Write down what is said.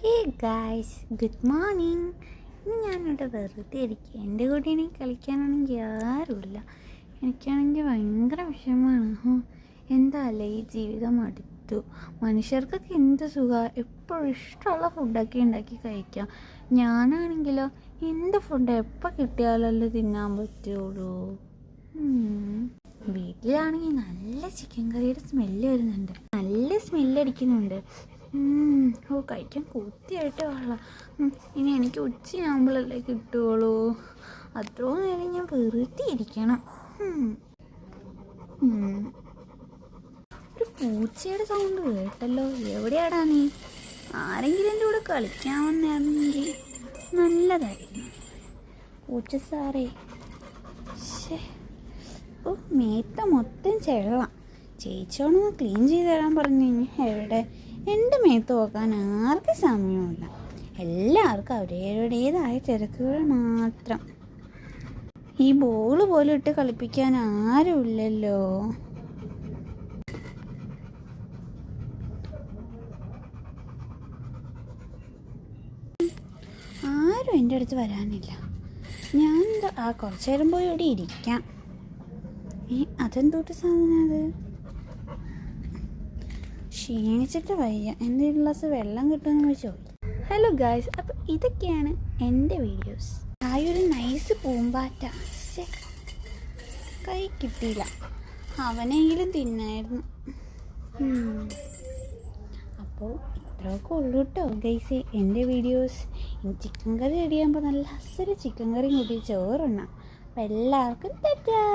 Hey guys, good morning. ഇന്ന് ഞാനിവിടെ വെറുതെ ഇരിക്കുക. എൻ്റെ കൂടെ എനിക്ക് കളിക്കാനാണെങ്കിൽ ആരുമില്ല. എനിക്കാണെങ്കിൽ ഭയങ്കര വിഷമമാണ്. എന്താ അല്ലേ ഈ ജീവിതം അടുത്തു. മനുഷ്യർക്കൊക്കെ എന്ത് സുഖമാണ്, എപ്പോഴും ഇഷ്ടമുള്ള ഫുഡൊക്കെ ഉണ്ടാക്കി കഴിക്കാം. ഞാനാണെങ്കിലോ എന്ത് ഫുഡ് എപ്പോൾ കിട്ടിയാലല്ലേ തിന്നാൻ പറ്റുള്ളൂ. വീട്ടിലാണെങ്കിൽ നല്ല ചിക്കൻ കറിയുടെ സ്മെല്ല് വരുന്നുണ്ട്, നല്ല സ്മെല്ലടിക്കുന്നുണ്ട്. കഴിക്കാൻ കുത്തിയായിട്ട് കൊള്ളാം. ഇനി എനിക്ക് ഉച്ചയാകുമ്പോഴല്ലേ കിട്ടുകയുള്ളൂ. അത്രയും നേരം ഞാൻ വെറുതെ ഇരിക്കണം. ഒരു പൂച്ചയുടെ സൗണ്ട് കേട്ടല്ലോ. എവിടെയാടാ നീ? ആരെങ്കിലും എൻ്റെ കൂടെ കളിക്കാൻ വന്നായിരുന്നെങ്കിൽ നല്ലതായിരുന്നു. പൂച്ച സാറേ, മേത്ത മൊത്തം ചെള്ളാം. ചേച്ചിയോടൊന്ന് ക്ലീൻ ചെയ്ത് തരാൻ പറഞ്ഞു. എവിടെ? എൻ്റെ മേത്ത് നോക്കാൻ ആർക്കും സമയമില്ല. എല്ലാവർക്കും അവരവരുടേതായ തിരക്കുകൾ മാത്രം. ഈ ബോൾ പോലും ഇട്ട് കളിപ്പിക്കാൻ ആരുമില്ലല്ലോ. ആരും എൻ്റെ അടുത്ത് വരാനില്ല. ഞാൻ കുറച്ചു നേരം പോയി ഇവിടെ ഇരിക്കാം. അതെന്തോട്ട് സാധനം അത്? ക്ഷീണിച്ചിട്ട് വയ്യ, എന്തെങ്കിലും ഗ്ലാസ് വെള്ളം കിട്ടുമെന്ന് ചോദിച്ചു. ഹലോ ഗായ്സ്, അപ്പോൾ ഇതൊക്കെയാണ് എൻ്റെ വീഡിയോസ്. ഒരു നൈസ് പൂമ്പാറ്റ കൈ കിട്ടിയില്ല, അവനെങ്കിലും തിന്നായിരുന്നു. അപ്പോൾ ഇത്രയൊക്കെ ഉള്ളൂ കേട്ടോ ഗൈസ് എൻ്റെ വീഡിയോസ്. ചിക്കൻ കറി റെഡിയാകുമ്പോൾ നല്ല അസല് ചിക്കൻ കറിയും കൂട്ടി ചോറുണ്ണാം. അപ്പോൾ എല്ലാവർക്കും ടാറ്റാ.